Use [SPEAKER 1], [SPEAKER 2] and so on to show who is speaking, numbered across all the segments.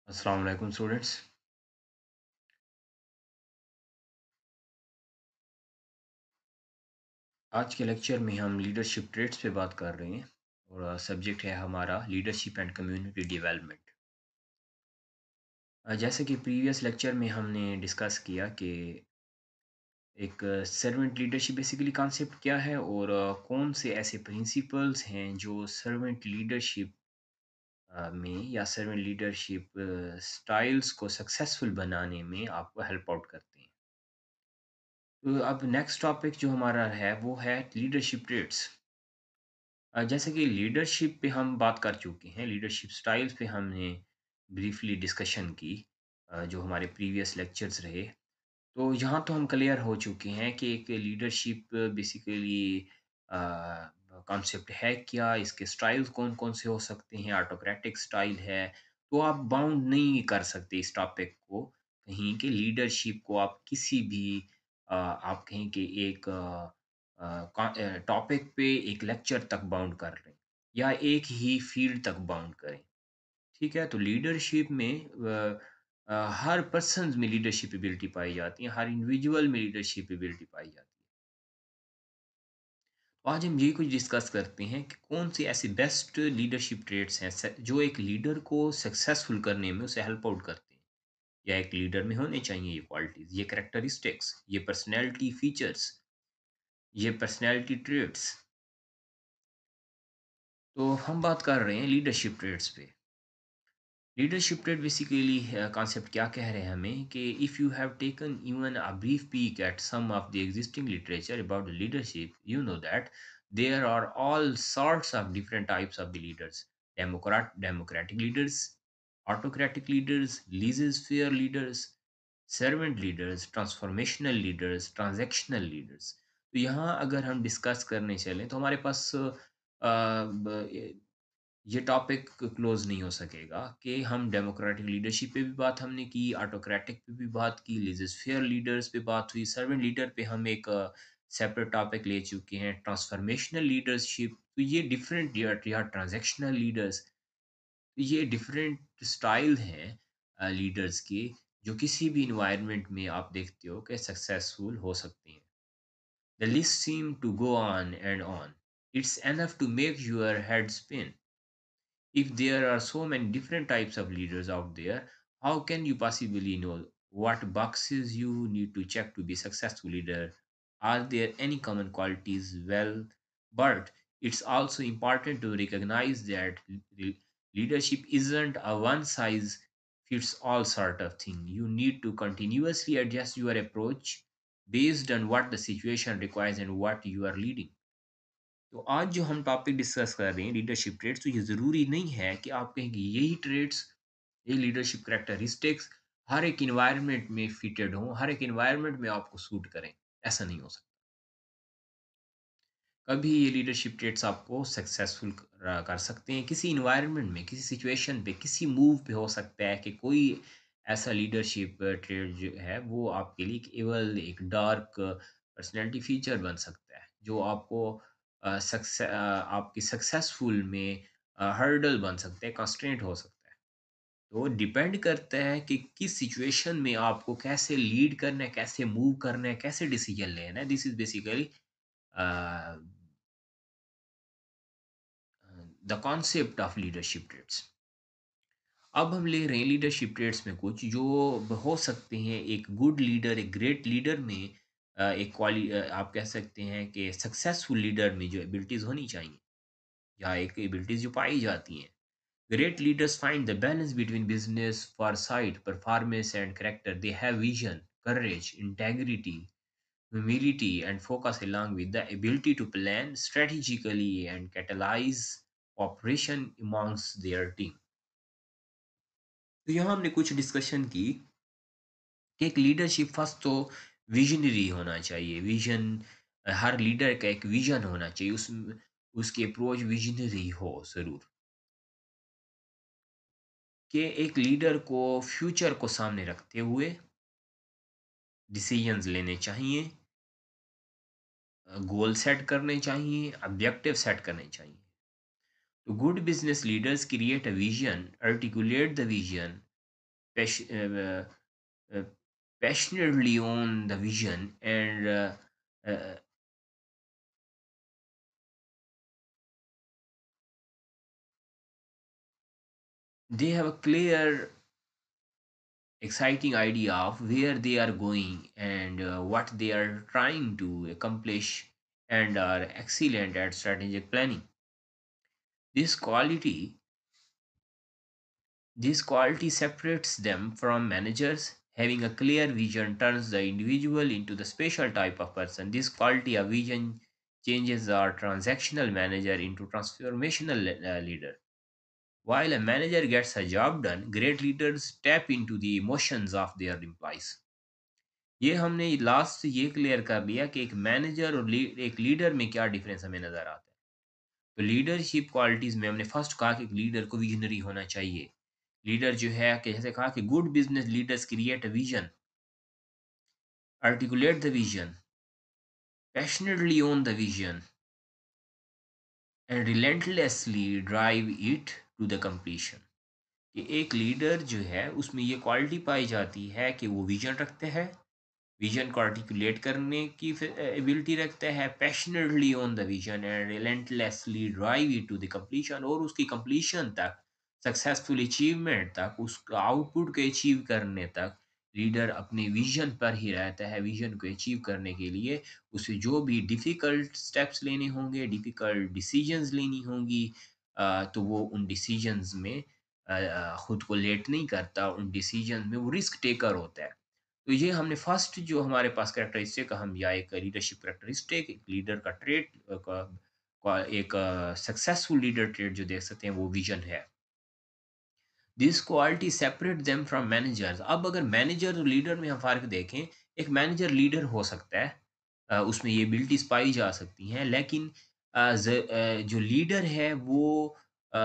[SPEAKER 1] अस्सलाम वालेकुम स्टूडेंट्स। आज के लेक्चर में हम लीडरशिप ट्रेट्स पे बात कर रहे हैं और सब्जेक्ट है हमारा लीडरशिप एंड कम्युनिटी डेवलपमेंट। जैसे कि प्रीवियस लेक्चर में हमने डिस्कस किया कि एक सर्वेंट लीडरशिप बेसिकली कॉन्सेप्ट क्या है और कौन से ऐसे प्रिंसिपल्स हैं जो सर्वेंट लीडरशिप में या सर्वेंट लीडरशिप स्टाइल्स को सक्सेसफुल बनाने में आपको हेल्प आउट करते हैं। तो अब नेक्स्ट टॉपिक जो हमारा है वो है लीडरशिप ट्रेट्स। जैसे कि लीडरशिप पे हम बात कर चुके हैं, लीडरशिप स्टाइल्स पे हमने ब्रीफली डिस्कशन की, जो हमारे प्रीवियस लेक्चर्स रहे। तो यहाँ तो हम क्लियर हो चुके हैं कि एक लीडरशिप बेसिकली कॉन्सेप्ट है क्या, इसके स्टाइल्स कौन-कौन से हो सकते हैं, ऑटोक्रेटिक स्टाइल है। तो आप बाउंड नहीं कर सकते इस टॉपिक को कहीं कि लीडरशिप को आप किसी भी आप कहें कि एक टॉपिक पे एक लेक्चर तक बाउंड कर लें या एक ही फील्ड तक बाउंड करें। ठीक है? तो लीडरशिप में हर पर्सन्स में लीडरशिप एबिलिटी पाई जाती है, हर इंडिविजुअल में लीडरशिप एबिलिटी पाई जाती है। तो आज हम ये कुछ डिस्कस करते हैं कि कौन सी ऐसी बेस्ट लीडरशिप ट्रेट्स हैं जो एक लीडर को सक्सेसफुल करने में उसे हेल्प आउट करते हैं, या एक लीडर में होने चाहिए ये क्वालिटीज, ये कैरेक्टरिस्टिक्स, ये पर्सनैलिटी फीचर्स, ये पर्सनैलिटी ट्रेट्स। तो हम बात कर रहे हैं लीडरशिप ट्रेट्स पे। लीडरशिप ट्रेट बेसिकली कॉन्सेप्ट क्या कह रहे हैं हमें कि if you have taken even a brief peek at some of the existing literature about leadership, you know that there are all sorts of different types of the leaders. Democratic leaders, autocratic leaders, laissez faire leaders, servant leaders, transformational leaders, transactional leaders. तो यहाँ अगर हम discuss करने चलें तो हमारे पास ये topic close नहीं हो सकेगा कि हम डेमोक्रेटिक लीडरशिप पे भी बात हमने की, ऑटोक्रेटिक पे भी बात की, लेज़र-फेयर लीडर्स पे बात हुई, सर्वेंट लीडर पे हम एक सेपरेट टॉपिक ले चुके हैं, ट्रांसफॉर्मेशनल लीडरशिप। तो ये डिफरेंट या ट्रांजैक्शनल लीडर्स, ये डिफरेंट स्टाइल हैं लीडर्स के, जो किसी भी एनवायरनमेंट में आप देखते हो कि सक्सेसफुल हो सकते हैं। The list seem to go on and on. It's enough to make your head spin. If there are so many different types of leaders out there, how can you possibly know what boxes you need to check to be successful leader? Are there any common qualities? Well, but it's also important to recognize that leadership isn't a one size fits all sort of thing. You need to continuously adjust your approach based on what the situation requires and what you are leading. तो आज जो हम topic discuss कर रहे हैं leadership traits, तो ये ज़रूरी नहीं है कि आप कहें कि यही ट्रेड्स, ये लीडरशिप कैरेक्टरिस्टिक्स हर एक एनवायरनमेंट में फिटेड हों, हर एक एनवायरनमेंट में आपको सूट करें। ऐसा नहीं हो सकता। कभी ये लीडरशिप ट्रेड्स आपको सक्सेसफुल कर सकते हैं किसी एनवायरनमेंट में, किसी सिचुएशन पे, किसी मूव पे। हो सकता है कि कोई ऐसा लीडरशिप ट्रेड जो है वो आपके लिए केवल एक डार्क पर्सनैलिटी फीचर बन सकता है, जो आपको आपकी सक्सेसफुल में हर्डल बन सकते हैं, कंस्ट्रेंट हो सकता है। तो डिपेंड करता है कि किस सिचुएशन में आपको कैसे लीड करना है, कैसे मूव करना है, कैसे डिसीजन लेना है। This is basically the concept of leadership traits. अब हम ले रहे हैं लीडरशिप ट्रेड्स में कुछ जो हो सकते हैं एक गुड लीडर, एक ग्रेट लीडर में, आप कह सकते हैं कि सक्सेसफुल लीडर में जो एबिलिटीज़ होनी चाहिए, या एक एबिलिटीज़ जो पाई जाती हैं। Great leaders find the balance between business, foresight, performance, and character. They have vision, courage, integrity, humility, and focus, along with the ability to plan strategically and catalyze cooperation amongst their team. तो यहाँ हमने कुछ discussion की कि एक leadership first तो visionary होना चाहिए। विजन, हर लीडर का एक विजन होना चाहिए, उसकी अप्रोच विजनरी हो ज़रूर, कि एक लीडर को फ्यूचर को सामने रखते हुए डिसीजंस लेने चाहिए, गोल सेट करने चाहिए, ऑब्जेक्टिव सेट करने चाहिए। तो good business leaders create a vision, articulate the vision, pas- uh, uh, passionately on the vision, and uh, they have a clear, exciting idea of where they are going and what they are trying to accomplish, and are excellent at strategic planning. This quality This quality separates them from managers. Having a clear vision turns the individual into the special type of person. This quality of vision changes our transactional manager into transformational leader. While a manager gets a job done, great leaders tap into the emotions of their employees. ये हमने last ये clear कर लिया कि एक manager और एक leader में क्या डिफरेंस हमें नजर आता है। तो लीडरशिप क्वालिटीज में हमने फर्स्ट कहा कि एक लीडर को विजनरी होना चाहिए। लीडर जो है कि जैसे कहा कि good business leaders create a vision, articulate the vision, passionately own the vision, and relentlessly drive it to the completion। कि एक लीडर जो है उसमें ये क्वालिटी पाई जाती है कि वो विजन रखते हैं, विजन को आर्टिकुलेट करने की एबिलिटी रखता है, passionately on the vision and relentlessly drive it to the completion, और उसकी कंप्लीशन तक, सक्सेसफुल अचीवमेंट तक, उस आउटपुट को अचीव करने तक लीडर अपने विजन पर ही रहता है। विजन को अचीव करने के लिए उसे जो भी डिफ़िकल्ट स्टेप्स लेने होंगे, डिफ़िकल्ट डिसीजंस लेनी होंगी, तो वो उन डिसीजंस में खुद को लेट नहीं करता, उन डिसीजंस में वो रिस्क टेकर होता है। तो ये हमने फर्स्ट जो हमारे पास कैरेक्टरिस्टिक हम या एक लीडरशिप कैरेक्टरिस्टिक एक लीडर का ट्रेट एक सक्सेसफुल लीडर ट्रेट जो देख सकते हैं वो विजन है। This quality separate them from managers. अब अगर मैनेजर और लीडर में हम फ़र्क देखें, एक मैनेजर लीडर हो सकता है, उसमें ये एबिलिटीज़ पाई जा सकती हैं, लेकिन जो लीडर है वो अ,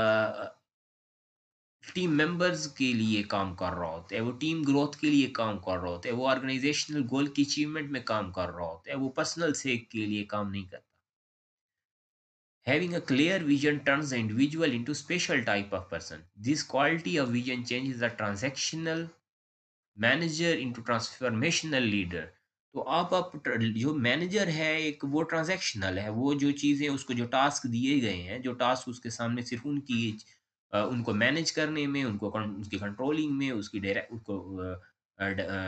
[SPEAKER 1] टीम मेंबर्स के लिए काम कर रहा होता है, वो टीम ग्रोथ के लिए काम कर रहा होता है, वो ऑर्गेनाइजेशनल गोल की अचीवमेंट में काम कर रहा होता है, वो पर्सनल सेक के लिए काम नहीं करता। Having a clear vision turns the individual into special type of person. This quality of vision changes the transactional manager into transformational leader. तो जो मैनेजर है एक वो ट्रांजैक्शनल है, वो जो चीज़ें उसको जो टास्क दिए गए हैं, जो टास्क उसके सामने सिर्फ उनको मैनेज करने में, उसकी कंट्रोलिंग में, उसकी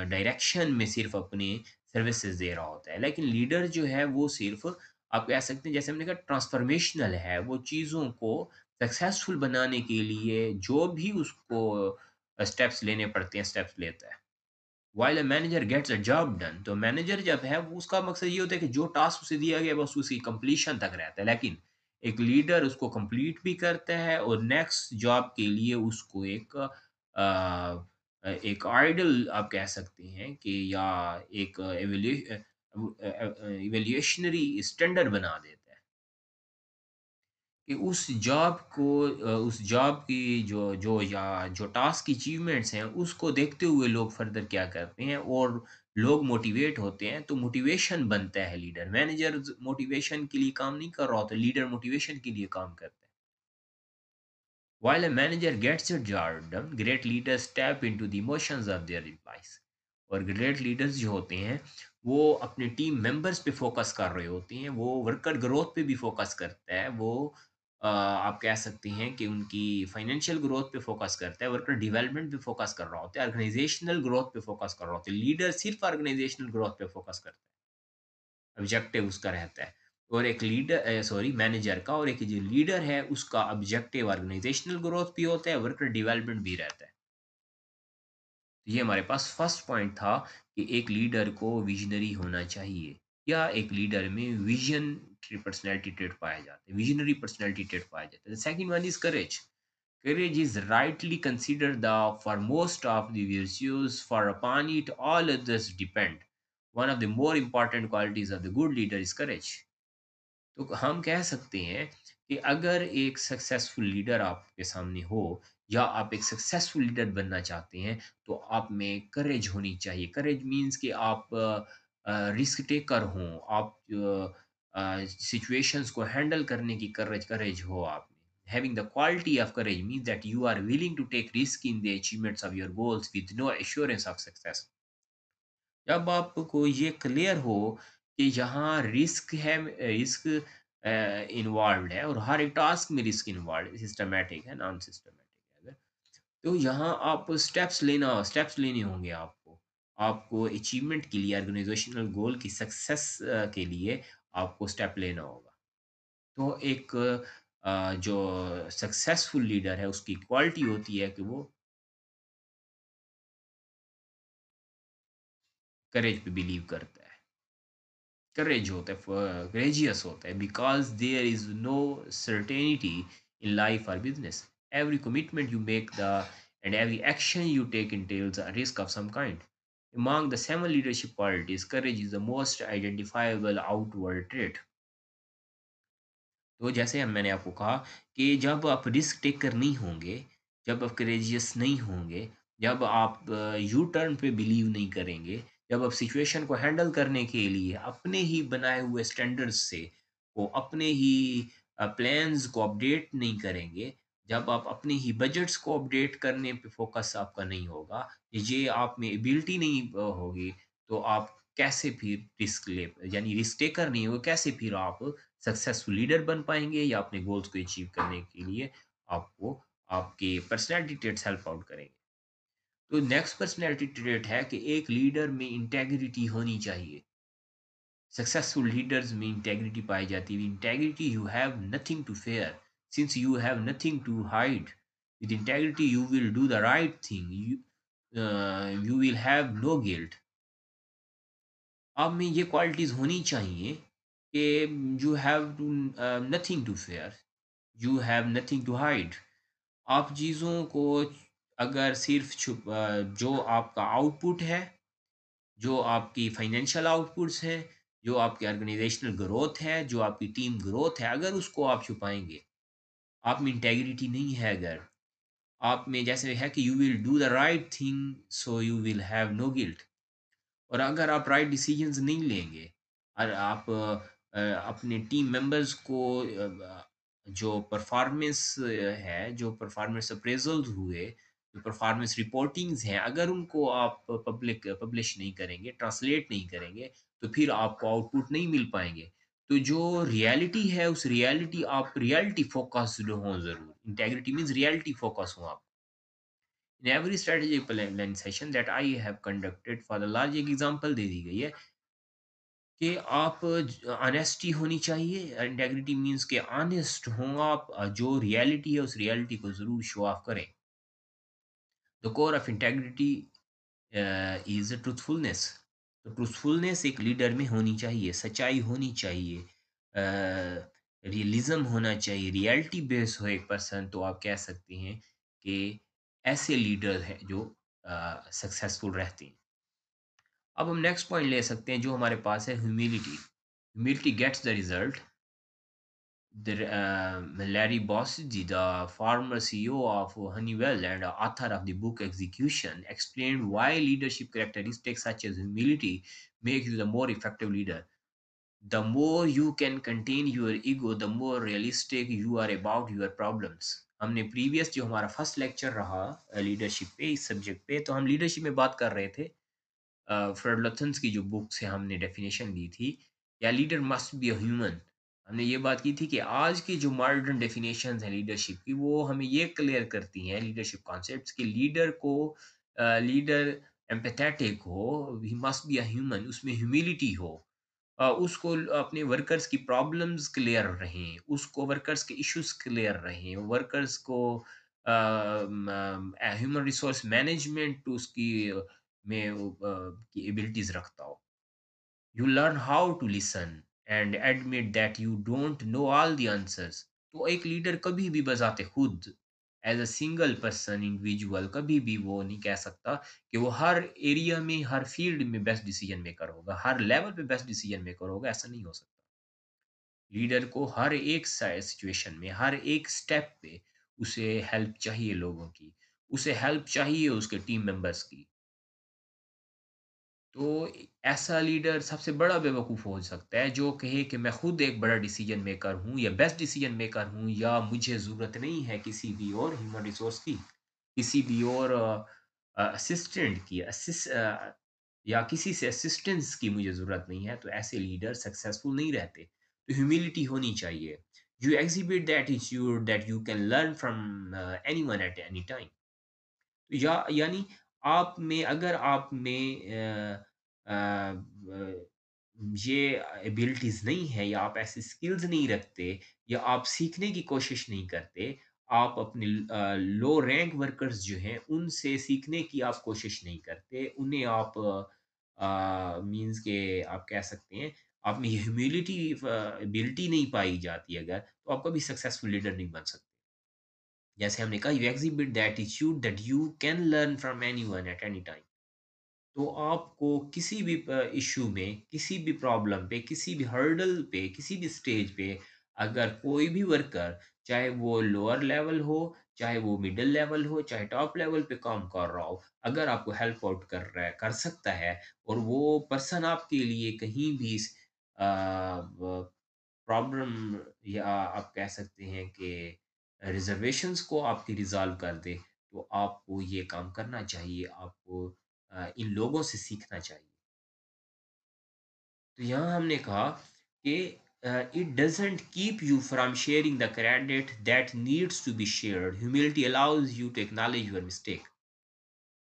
[SPEAKER 1] डायरेक्शन में सिर्फ अपने सर्विसेज दे रहा होता है। लेकिन लीडर जो है वो सिर्फ आप कह सकते हैं जैसे हमने कहा ट्रांसफॉर्मेशनल है, वो चीज़ों को सक्सेसफुल बनाने के लिए जो भी उसको स्टेप्स लेने पड़ते हैं, स्टेप्स लेता है। While a manager gets a job done, तो मैनेजर जब है वो उसका मकसद ये होता है कि जो टास्क उसे दिया गया बस उसकी कंप्लीशन तक रहता है। लेकिन एक लीडर उसको कंप्लीट भी करता है और नेक्स्ट जॉब के लिए उसको एक आइडल आप कह सकते हैं कि या एक इवैल्यूएशनरी स्टैंडर्ड बना देता है कि उस जॉब की जो जो या जो टास्क की अचीवमेंट्स हैं उसको देखते हुए लोग फर्दर क्या करते हैं और लोग मोटिवेट होते हैं, तो मोटिवेशन बनता है लीडर। मैनेजर मोटिवेशन के लिए काम नहीं कर रहा होता, लीडर मोटिवेशन के लिए काम करता है। While a manager gets a job done, great leaders tap into the emotions of their employees। और ग्रेट लीडर्स जो होते हैं वो अपने टीम मेंबर्स पे फोकस कर रहे होते हैं, वो वर्कर ग्रोथ पे भी फोकस करता है, वो आप कह सकते हैं कि उनकी फाइनेंशियल ग्रोथ पे फोकस करता है, वर्कर डेवलपमेंट पे फोकस कर रहा होता है, ऑर्गेनाइजेशनल ग्रोथ पे फोकस कर रहा होता है। लीडर सिर्फ ऑर्गेनाइजेशनल ग्रोथ पे फोकस करता है, ऑब्जेक्टिव उसका रहता है। और एक मैनेजर का और एक जो लीडर है उसका ऑब्जेक्टिव ऑर्गेनाइजेशनल ग्रोथ भी होता है, वर्कर डेवलपमेंट भी रहता है। तो ये हमारे पास फर्स्ट पॉइंट था कि एक लीडर को विजनरी होना चाहिए, या एक लीडर में विजन पर्सनैलिटी ट्रेट पाया जाता है, विजनरी पर्सनैलिटी ट्रेट पाया जाता है। Second one is courage. Courage is rightly considered the foremost of the virtues, for upon it all others depend। One of the more important qualities of the good leader is courage। तो हम कह सकते हैं कि अगर एक successful leader आपके सामने हो, या आप एक सक्सेसफुल लीडर बनना चाहते हैं, तो आप में करेज होनी चाहिए। करेज मीन्स कि आप रिस्क टेकर हों, आप सिचुएशंस को हैंडल करने की करेज करेज हो आप में। Having the quality of courage means that you are willing to take risk in the achievements of your goals with no assurance of success. जब आपको ये क्लियर हो कि यहाँ रिस्क है, रिस्क इन्वॉल्व्ड है और हर एक टास्क में रिस्क इन्वॉल्व है, सिस्टमैटिक है, नॉन सिस्टमैटिक है, तो यहाँ आप स्टेप्स लेने होंगे आपको। आपको अचीवमेंट के लिए, ऑर्गेनाइज़ेशनल गोल की सक्सेस के लिए आपको स्टेप लेना होगा। तो एक जो सक्सेसफुल लीडर है, उसकी क्वालिटी होती है कि वो करेज पे बिलीव करता है। करेज होता है, करेजियस होता है, because there is no certainty in life और business. Every commitment you make the and every action you take entails a risk of some kind. Among the seven leadership qualities, courage is the most identifiable outward trait. तो जैसे अब मैंने आपको कहा कि जब आप रिस्क टेकर नहीं होंगे, जब आप करेजियस नहीं होंगे, जब आप यू टर्न पे बिलीव नहीं करेंगे, जब आप सिचुएशन को हैंडल करने के लिए अपने ही बनाए हुए स्टैंडर्ड्स से को अपने ही प्लान्स को अपडेट नहीं करेंगे, जब आप अपने ही बजट्स को अपडेट करने पे फोकस आपका नहीं होगा, ये आप में एबिलिटी नहीं होगी, तो आप कैसे फिर रिस्क ले, यानी रिस्क टेकर नहीं हो, कैसे फिर आप सक्सेसफुल लीडर बन पाएँगे या अपने गोल्स को अचीव करने के लिए आपको आपके पर्सनैलिटी ट्रेट्स हेल्प आउट करेंगे। तो नेक्स्ट पर्सनैलिटी ट्रेट है कि एक लीडर में इंटेग्रिटी होनी चाहिए। सक्सेसफुल लीडर्स में इंटेग्रिटी पाई जाती है। Integrity you have nothing to fear since you have nothing to hide. With integrity you will do the right thing, you will have no guilt. आप में ये क्वालिटीज़ होनी चाहिए कि you have to nothing to fear, you have nothing to hide. आप चीज़ों को अगर सिर्फ़ जो आपका आउटपुट है, जो आपकी फाइनेंशियल आउटपुट्स हैं, जो आपकी ऑर्गेनाइज़ेशनल ग्रोथ है, जो आपकी टीम ग्रोथ है, अगर उसको आप छुपाएँगे, आप में इंटेग्रिटी नहीं है अगर, आप में जैसे है कि you will do the right thing so you will have no guilt. और अगर आप राइट डिसीजंस नहीं लेंगे और आप अपने टीम मेंबर्स को जो परफॉर्मेंस है, जो परफॉर्मेंस अप्रेजल्स हुए, जो परफॉर्मेंस रिपोर्टिंग्स हैं, अगर उनको आप पब्लिश नहीं करेंगे, ट्रांसलेट नहीं करेंगे, तो फिर आपको आउटपुट नहीं मिल पाएंगे। तो जो रियलिटी है, उस रियलिटी आप रियलिटी फोकस्ड हों ज़रूर। इंटेग्रिटी मीन्स रियलिटी फोकस हो आप। In every strategic planning session that I have conducted, for the large एक एग्जांपल दे दी गई है कि आप ऑनेस्टी होनी चाहिए। इंटेग्रिटी मींस कि ऑनेस्ट हों आप, जो रियलिटी है उस रियलिटी को ज़रूर शो ऑफ करें। The core of integrity is truthfulness. तो ट्रूथफुलनेस एक लीडर में होनी चाहिए, सच्चाई होनी चाहिए, रियलिज्म होना चाहिए, रियलिटी बेस्ड हो एक पर्सन, तो आप कह सकते हैं कि ऐसे लीडर हैं जो सक्सेसफुल रहते हैं। अब हम नेक्स्ट पॉइंट ले सकते हैं जो हमारे पास है, humility. Humility gets the result. Larry Bossidy, the former CEO of Honeywell and author of the book Execution, explained why leadership characteristics such as humility make you the more effective leader. The more you can contain your ego, the more realistic you are about your problems. हमने previous जो हमारा first lecture रहा leadership पे, इस subject पे, तो हम leadership में बात कर रहे थे। फ्रेड लथन्स की जो बुक से हमने डेफिनेशन ली थी, या leader must be a human. हमने ये बात की थी कि आज की जो मॉडर्न डेफिनेशंस हैं लीडरशिप की, वो हमें ये क्लियर करती हैं लीडरशिप कॉन्सेप्ट्स कि लीडर को लीडर एम्पैथेटिक हो, he must be a human, उसमें ह्यूमिलिटी हो, उसको अपने वर्कर्स की प्रॉब्लम्स क्लियर रहें, उसको वर्कर्स के इश्यूज क्लियर रहें, वर्कर्स को ह्यूमन रिसोर्स मैनेजमेंट उसकी में की एबिलिटीज रखता हो। You learn how to listen and admit that you don't know all the answers. तो एक लीडर कभी भी बजाते खुद, as a single person individual, कभी भी वो नहीं कह सकता कि वो हर एरिया में, हर फील्ड में बेस्ट डिसीजन मेकर होगा, हर लेवल पे बेस्ट डिसीजन मेकर होगा, ऐसा नहीं हो सकता। लीडर को हर एक सिचुएशन में, हर एक स्टेप पे उसे हेल्प चाहिए लोगों की, उसे हेल्प चाहिए उसके टीम मेंबर्स की। तो ऐसा लीडर सबसे बड़ा बेवकूफ़ हो सकता है जो कहे कि मैं खुद एक बड़ा डिसीजन मेकर हूँ या बेस्ट डिसीजन मेकर हूँ या मुझे ज़रूरत नहीं है किसी भी और ह्यूमन रिसोर्स की, किसी भी और असिस्टेंट की या किसी से असिस्टेंस की मुझे ज़रूरत नहीं है, तो ऐसे लीडर सक्सेसफुल नहीं रहते। तो ह्यूमिलिटी होनी चाहिए। You exhibit the attitude that you can learn from anyone at any time. यानी आप में अगर आप में ये एबिलिटीज़ नहीं है या आप ऐसी स्किल्स नहीं रखते या आप सीखने की कोशिश नहीं करते, आप अपने लो रैंक वर्कर्स जो हैं, उनसे सीखने की आप कोशिश नहीं करते, उन्हें आप मीन्स के आप कह सकते हैं, आप में ह्यूमिलिटी एबिलिटी नहीं पाई जाती अगर, तो आप कभी सक्सेसफुल लीडर नहीं बन सकते। जैसे हमने कहा, you exhibit the attitude that you can learn from anyone at any time. तो आपको किसी भी इश्यू में, किसी भी प्रॉब्लम पे, किसी भी हर्डल पे, किसी भी स्टेज पे अगर कोई भी वर्कर, चाहे वो लोअर लेवल हो, चाहे वो मिडल लेवल हो, चाहे टॉप लेवल पे काम कर रहा हो, अगर आपको हेल्प आउट कर रहा है, कर सकता है और वो पर्सन आपके लिए कहीं भी प्रॉब्लम या आप कह सकते हैं कि रिजर्वेशंस को आपकी रिज़ॉल्व कर दे, तो आपको ये काम करना चाहिए, आपको इन लोगों से सीखना चाहिए। तो यहाँ हमने कहा कि it doesn't keep you from sharing the credit that needs to be shared, humility allows you to acknowledge your mistake.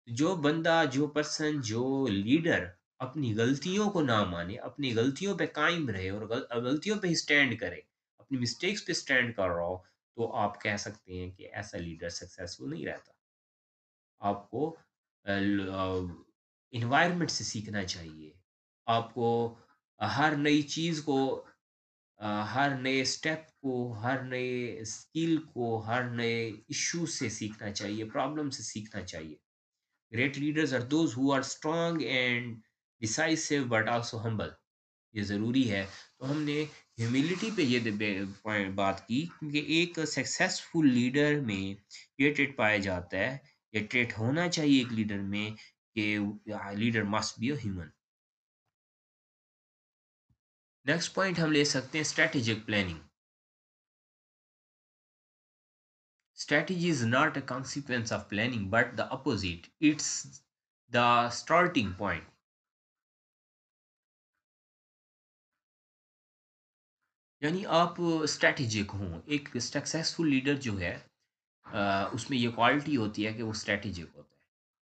[SPEAKER 1] जो बंदा, जो पर्सन, जो लीडर अपनी गलतियों को ना माने, अपनी गलतियों पे कायम रहे और गलतियों पे ही स्टैंड करे, अपनी मिस्टेक्स पे स्टैंड कर रहा हो, तो आप कह सकते हैं कि ऐसा लीडर सक्सेसफुल नहीं रहता। आपको एनवायरनमेंट से सीखना चाहिए। आपको हर नई चीज़ को हर नए स्टेप को, हर नए स्किल को, हर नए इश्यू से सीखना चाहिए, प्रॉब्लम से सीखना चाहिए। Great leaders are those who are strong and decisive but also humble. ये ज़रूरी है। तो हमने ह्यूमिलिटी पे ये पॉइंट बात की क्योंकि एक सक्सेसफुल लीडर में ये ट्रेट पाया जाता है, ये ट्रेट होना चाहिए एक लीडर में कि leader must be a human. Next point हम ले सकते हैं strategic planning. Strategy is not a consequence of planning but the opposite. It's the starting point. यानी आप स्ट्रैटेजिक हों। एक सक्सेसफुल लीडर जो है उसमें ये क्वालिटी होती है कि वो स्ट्रैटेजिक होता है।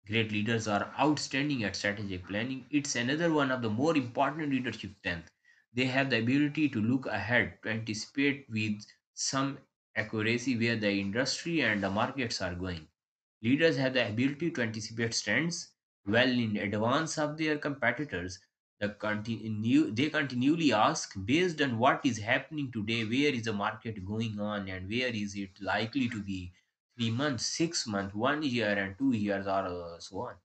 [SPEAKER 1] Great leaders are outstanding at strategic planning. It's another one of the more important leadership strengths. They have the ability to look ahead, to anticipate with some accuracy where the industry and the markets are going. Leaders have the ability to anticipate trends well in advance of their competitors. They continually ask, based on what is happening today, where is the market going on, and where is it likely to be 3 months, 6 months, 1 year, and 2 years, or so on.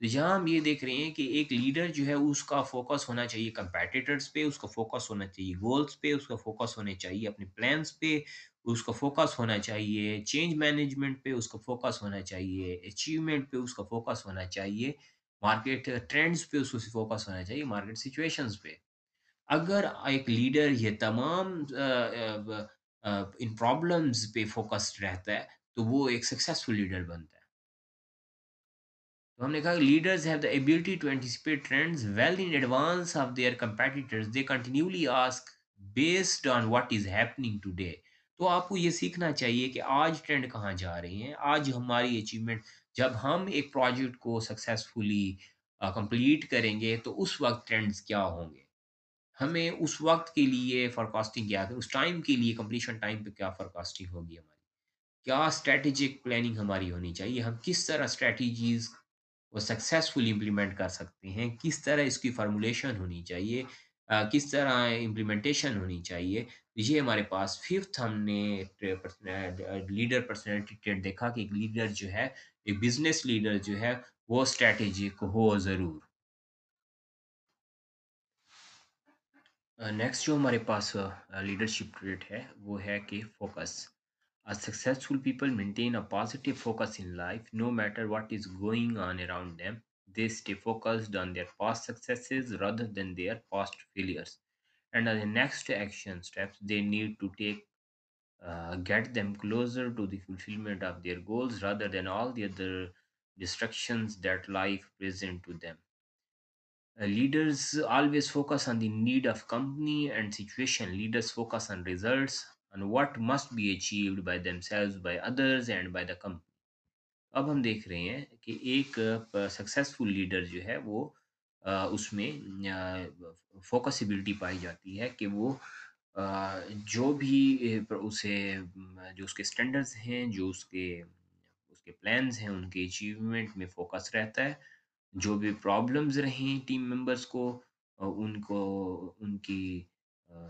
[SPEAKER 1] तो यहाँ हम ये देख रहे हैं कि एक leader जो है उसका फोकस होना चाहिए कंपेटिटर्स पे, उसका फोकस होना चाहिए गोल्स पे, उसका फोकस होने चाहिए अपने प्लान्स पे, उसका फोकस होना चाहिए चेंज मैनेजमेंट पे, उसका फोकस होना चाहिए अचीवमेंट पे, उसका फोकस होना चाहिए मार्केट ट्रेंड्स पे, उसको फोकस होना चाहिए मार्केट सिचुएशंस पे। अगर एक लीडर ये तमाम इन प्रॉब्लम्स पे फोकस्ड रहता है, तो वो एक सक्सेसफुल लीडर बनता है। तो हमने कहा leaders have the ability to anticipate trends well in advance of their competitors, they continuously ask based on what is happening today. तो आपको ये सीखना चाहिए कि आज ट्रेंड कहाँ जा रहे हैं, आज हमारी अचीवमेंट, जब हम एक प्रोजेक्ट को सक्सेसफुली कंप्लीट करेंगे तो उस वक्त ट्रेंड्स क्या होंगे, हमें उस वक्त के लिए फोरकास्टिंग क्या है, उस टाइम के लिए कंप्लीशन टाइम पे क्या फोरकास्टिंग होगी हमारी, क्या स्ट्रैटेजिक प्लानिंग हमारी होनी चाहिए, हम किस तरह स्ट्रैटेजीज़ को सक्सेसफुली इम्प्लीमेंट कर सकते हैं, किस तरह इसकी फ़ॉर्मूलेशन होनी चाहिए, किस तरह इम्प्लीमेंटेशन होनी चाहिए। ये हमारे पास 5th हमने लीडर पर्सनैलिटी ट्रेट देखा कि एक लीडर जो है, एक बिज़नेस लीडर जो है, वो स्ट्रैटेजिक हो ज़रूर। नेक्स्ट जो हमारे पास लीडरशिप ट्रेट है, वो है कि focus. Successful people maintain a positive focus in life no matter what is going on around them. They stay focused on their past successes rather than their past failures. And the next action steps they need to take get them closer to the fulfillment of their goals rather than all the other distractions that life present to them. Leaders always focus on the need of company and situation. Leaders focus on results, on what must be achieved by themselves, by others, and by the company. अब हम देख रहे हैं कि एक successful leader जो है वो उसमें फोकसिबिलिटी पाई जाती है कि वो जो भी उसे जो उसके स्टैंडर्ड्स हैं जो उसके उसके प्लान्स हैं उनके अचीवमेंट में फोकस रहता है जो भी प्रॉब्लम्स रहीं टीम मेंबर्स को उनको उनकी अ,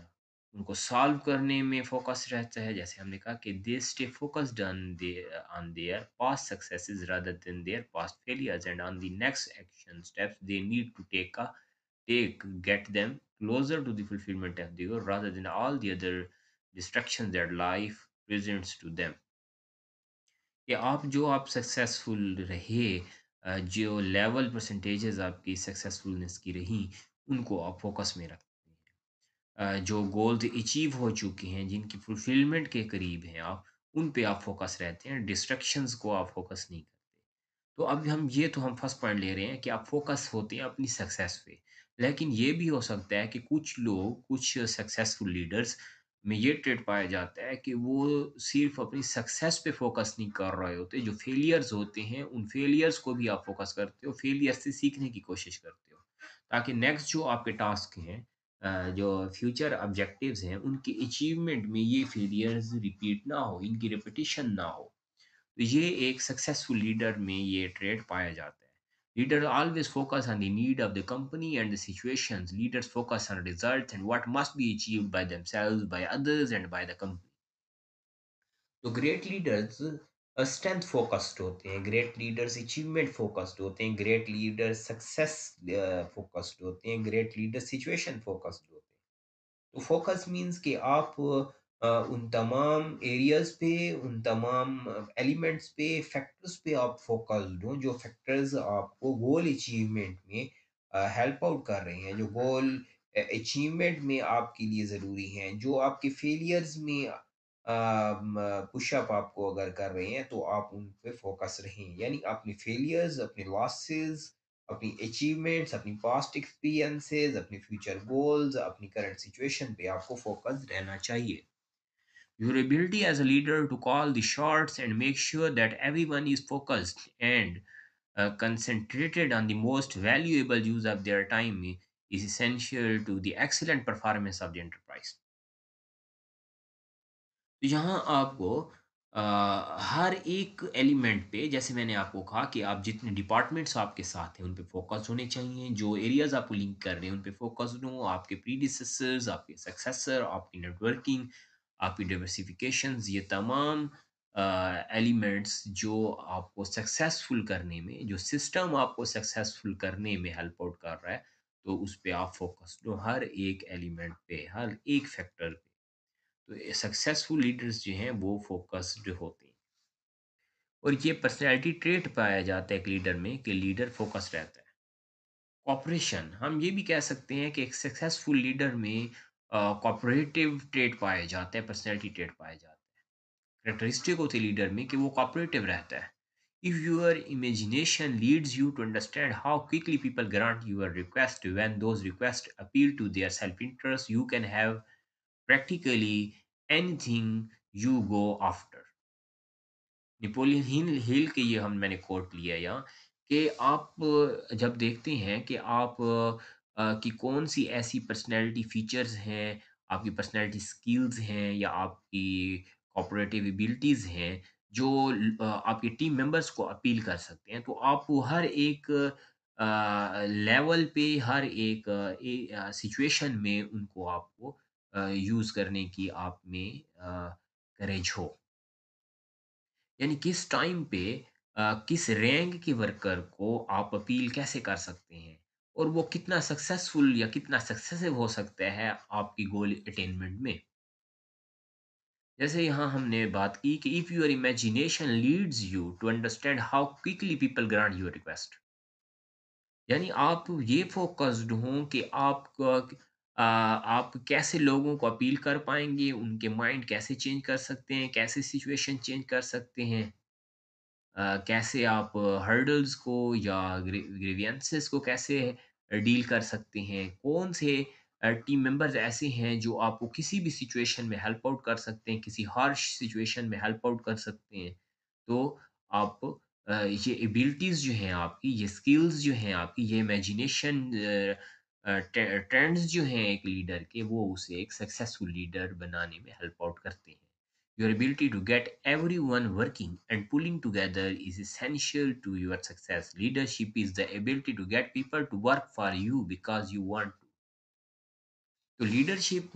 [SPEAKER 1] उनको सॉल्व करने में फ़ोकस रहता है। जैसे हमने कहा कि they stay focused on their past successes rather than their past failures and on the next action steps they need to take get them closer to the fulfillment of the goal rather than all the other distractions that life presents to them। कि आप successful रहे जो level percentages आपकी सक्सेसफुलनेस की रहीं उनको आप focus में रखते हैं। जो गोल्स अचीव हो चुके हैं जिनकी फुलफिलमेंट के करीब हैं आप उन पे आप फोकस रहते हैं डिस्ट्रैक्शंस को आप फोकस नहीं करते। तो अब हम फर्स्ट पॉइंट ले रहे हैं कि आप फ़ोकस होते हैं अपनी सक्सेस पे। लेकिन ये भी हो सकता है कि कुछ लोग, कुछ सक्सेसफुल लीडर्स में ये ट्रेट पाया जाता है कि वो सिर्फ़ अपनी सक्सेस पे फ़ोकस नहीं कर रहे होते, जो फेलियर्स होते हैं, उन फेलियर्स को भी आप फ़ोकस करते हो, फेलियर से सीखने की कोशिश करते हो। ताकि नेक्स्ट जो आपके टास्क हैं जो फ्यूचर ऑब्जेक्टिव्स हैं, उनकी अचीवमेंट में ये फेलियर्स रिपीट ना हो, इनकी रिपिटिशन ना हो। तो ये एक सक्सेसफुल लीडर में ये ट्रेड पाया जाता है। Leader always focus on the need of the company and the situations. Leaders focus on results and what must be achieved by themselves, by others, and by the company. तो great leaders strength focused होते हैं, great leaders achievement focused होते हैं, great leaders success focused होते हैं, great leader situation focused होते हैं। तो फोकस मीन्स कि आप उन तमाम एरियाज़ पे, उन तमाम एलिमेंट्स पे, फैक्टर्स पे आप फ़ोकस्ड हो, जो फैक्टर्स आपको गोल अचीवमेंट में हेल्प आउट कर रहे हैं, जो गोल अचीवमेंट में आपके लिए ज़रूरी हैं, जो आपके फेलियर्स में पुशअप आपको अगर कर रहे हैं, तो आप उन पे फ़ोकस रहें। यानी अपने फेलियर्स, अपने लॉसेस, अपनी अचीवमेंट्स, अपनी पास्ट एक्सपीरियंसेस, अपने फ्यूचर गोल्स, अपनी करंट सिचुएशन पे आपको फोकस्ड रहना चाहिए। Your ability as a leader to call the shots and make sure that everyone is focused and concentrated on the most valuable use of their time is essential to the excellent performance of the enterprise। तो यहाँ आपको हर एक element पे जैसे मैंने आपको कहा कि आप जितने डिपार्टमेंट्स आपके साथ हैं उन पे फोकस होने चाहिए जो एरियाज आपको लिंक कर रहे हैं उन पे फोकस हो आपके प्रीडिसेसर्स आपके सक्सेसर आपकी नेटवर्किंग आपकी डाइवर्सिफिकेशंस ये तमाम एलिमेंट्स जो आपको सक्सेसफुल करने में जो सिस्टम आपको सक्सेसफुल करने में हेल्प आउट कर रहा है तो उस पे आप फोकस हो हर एक एलिमेंट पे हर एक फैक्टर पे। तो सक्सेसफुल लीडर्स जो हैं वो फोकस्ड होते हैं और ये पर्सनैलिटी ट्रेट पाया जाता है एक लीडर में कि लीडर फोकस रहता है। कॉपरेशन हम ये भी कह सकते हैं कि एक सक्सेसफुल लीडर में कॉपरेटिव ट्रेट पाए जाते हैं पर्सनैलिटी ट्रेट पाए जाते हैं। कैरेक्टरिस्टिक होती है लीडर में कि वो कॉपरेटिव रहता है। If your imagination leads you to understand how quickly people grant your request when those requests appeal to their self-interest, you can have practically anything you go after। Napoleon Hill के ये हम मैंने coat लिया है यहाँ कि आप जब देखते हैं कि आप की कौन सी ऐसी पर्सनैलिटी फीचर्स हैं, आपकी पर्सनैलिटी स्किल्स हैं या आपकी कोऑपरेटिव एबिलिटीज़ हैं जो आपके टीम मेंबर्स को अपील कर सकते हैं। तो आप वो हर एक लेवल पे हर एक सिचुएशन में उनको आपको यूज़ करने की आप में करेज हो। यानी किस टाइम पे किस रैंक के वर्कर को आप अपील कैसे कर सकते हैं और वो कितना सक्सेसफुल या कितना सक्सेसिव हो सकता है आपकी गोल अटेनमेंट में। जैसे यहाँ हमने बात की कि if your imagination leads you to understand how quickly people grant your request यानी आप ये फ़ोकस्ड हों कि आप कैसे लोगों को अपील कर पाएँगे, उनके माइंड कैसे चेंज कर सकते हैं, कैसे सिचुएशन चेंज कर सकते हैं। कैसे आप हर्डल्स को या ग्रीवियंसेस को कैसे डील कर सकते हैं, कौन से टीम मेंबर्स ऐसे हैं जो आपको किसी भी सिचुएशन में हेल्प आउट कर सकते हैं, किसी हार्श सिचुएशन में हेल्प आउट कर सकते हैं। तो आप ये एबिलिटीज़ जो हैं आपकी, ये स्किल्स जो हैं आपकी, ये इमेजिनेशन ट्रेंड्स जो हैं एक लीडर के, वो उसे एक सक्सेसफुल लीडर बनाने में हेल्प आउट करते हैं। Your ability to get everyone working and pulling together is essential to your success. Leadership is the ability to get people to work for you because you want to. तो leadership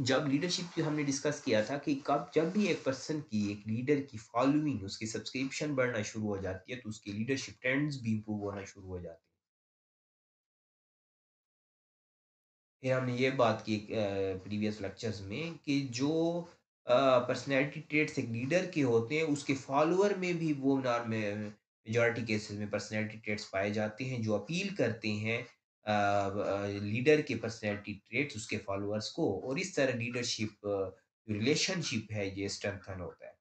[SPEAKER 1] की हमने discuss किया था कि कब जब भी एक पर्सन की एक लीडर की फॉलोइंग उसकी सब्सक्रिप्शन बढ़ना शुरू हो जाती है तो उसकी लीडरशिप ट्रेंड्स भी इंप्रूव होना शुरू हो जाते हैं। फिर हमने ये बात की प्रीवियस लेक्चर्स में कि जो पर्सनैलिटी ट्रेट्स एक लीडर के होते हैं उसके फॉलोअर में भी वो नॉर्म मेजॉरिटी केसेस में पर्सनैलिटी ट्रेट्स पाए जाते हैं जो अपील करते हैं लीडर के पर्सनैलिटी ट्रेट्स उसके फॉलोअर्स को और इस तरह लीडरशिप रिलेशनशिप है ये स्ट्रेंथन होता है।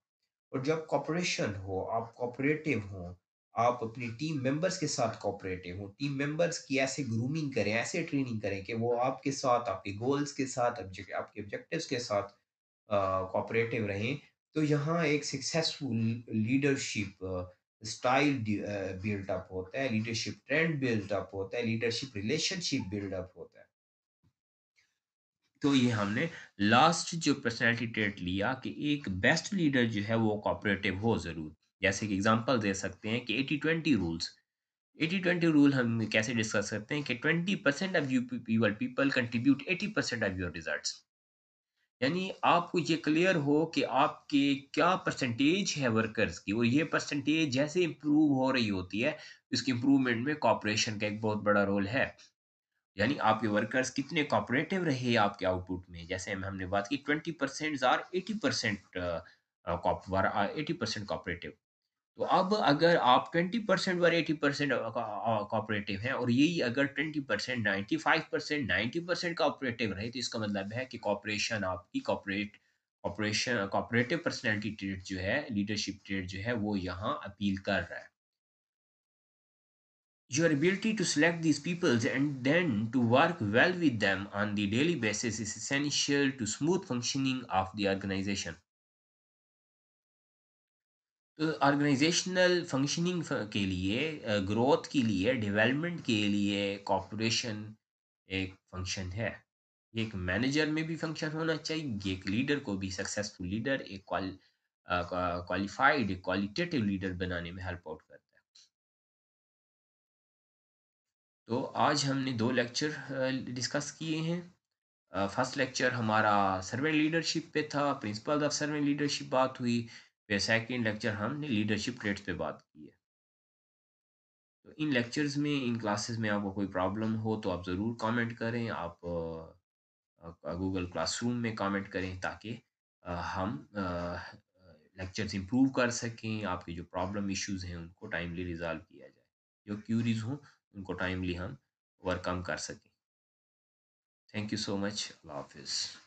[SPEAKER 1] और जब कॉपरेशन हो, आप कोऑपरेटिव हों, आप अपनी टीम मेंबर्स के साथ कोऑपरेटिव हों, टीम मेंबर्स की ऐसे ग्रूमिंग करें, ऐसे ट्रेनिंग करें कि वो आपके साथ, आपके गोल्स के साथ, आपके ऑब्जेक्टिव्स के साथ कोऑपरेटिव रहें, तो यहाँ एक successful leadership style build up होता है, लीडरशिप ट्रेंड बिल्ड अप होता है, लीडरशिप रिलेशनशिप बिल्ड अप होता है। तो ये हमने लास्ट जो पर्सनैलिटी ट्रेट लिया कि एक बेस्ट लीडर जो है वो कोऑपरेटिव हो ज़रूर। जैसे कि एग्ज़ाम्पल दे सकते हैं कि 80-20 रूल्स। 80-20 रूल हम कैसे डिस्कस करते हैं कि 20% of you your people contribute 80% of your results. यानी आपको ये क्लियर हो कि आपके क्या परसेंटेज है वर्कर्स की और ये परसेंटेज जैसे इम्प्रूव हो रही होती है, इसकी इम्प्रूवमेंट में कोऑपरेशन का एक बहुत बड़ा रोल है। यानी आपके वर्कर्स कितने कोऑपरेटिव रहे आपके आउटपुट में। जैसे हमने बात की 20% आर 80% 80% कोऑपरेटिव। तो अब अगर आप 20% वर 80% कोऑपरेटिव हैं और यही अगर 20% 95% 90% कोऑपरेटिव रहे तो इसका मतलब है कि कोऑपरेशन आपकी कोऑपरेटिव पर्सनैलिटी ट्रेट जो है, लीडरशिप ट्रेट जो है वो यहाँ अपील कर रहा है। Your ability to select these peoples and then to work well with them on the daily basis is essential to smooth functioning of the organization. तो ऑर्गेनाइजेशनल फंक्शनिंग के लिए ग्रोथ के लिए डेवलपमेंट के लिए कॉपरेशन एक फंक्शन है। ये एक मैनेजर में भी फंक्शन होना चाहिए, ये एक लीडर को भी सक्सेसफुल लीडर एक क्वालिफाइड क्वालिटेटिव लीडर बनाने में हेल्प आउट करता है। तो आज हमने 2 लेक्चर डिस्कस किए हैं। फर्स्ट लेक्चर हमारा सर्वेंट लीडरशिप पे था, प्रिंसिपल्स ऑफ सर्वेंट लीडरशिप बात हुई। फिर सेकंड लेक्चर हमने लीडरशिप ट्रेट्स पे बात की है। तो इन लेक्चर्स में, इन क्लासेस में आपको कोई प्रॉब्लम हो तो आप ज़रूर कमेंट करें। आप गूगल क्लासरूम में कमेंट करें ताकि हम लेक्चर्स इम्प्रूव कर सकें, आपके जो प्रॉब्लम इश्यूज़ हैं उनको टाइमली रिज़ॉल्व किया जाए। जो क्यूरीज़ हों उनको टाइमली हम ओवरकम कर सकें। Thank you so much. अल्लाह हाफ़िज़।